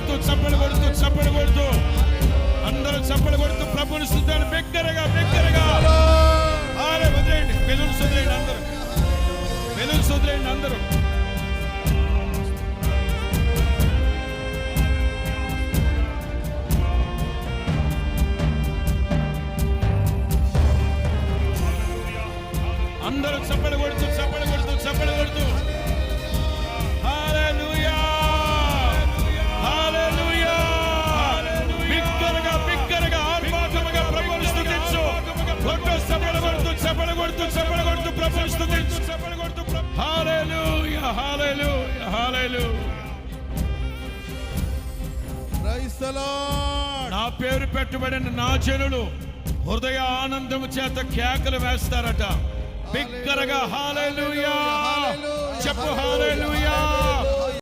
కొడుతూ చప్పలు కొడుతూ చప్పలు కొడుతూ అందరూ చప్పలు కొడుతూ ప్రభుని స్తుతించాలి. బిగ్గరగా బిగ్గరగా వదిలేయండి, బెలూన్స్ వదిలేయండి, అందరూ బెలూన్స్ వదిలేయండి అందరూ. అందరూ చప్పలు కొడుతూ చప్పలు కొడుతూ చప్పలు కొడుతూ హల్లెలూయా హల్లెలూయా. బిగ్గరగా బిగ్గరగా ఆత్మాత్మగా ప్రభువుని స్తుతించు. కొట్టు చప్పలు కొడుతూ చప్పలు కొడుతూ చప్పలు కొడుతూ ప్రభువుని స్తుతించు. చప్పలు కొడుతూ hallelujah hallelujah hallelujah. Praise the lord. నా పేరు పెట్టబడిన నా జనులు హృదయ ఆనందము చేత కేకలు వేస్తారట. బిగ్గరగా హల్లెలూయా చెప్పు హల్లెలూయా.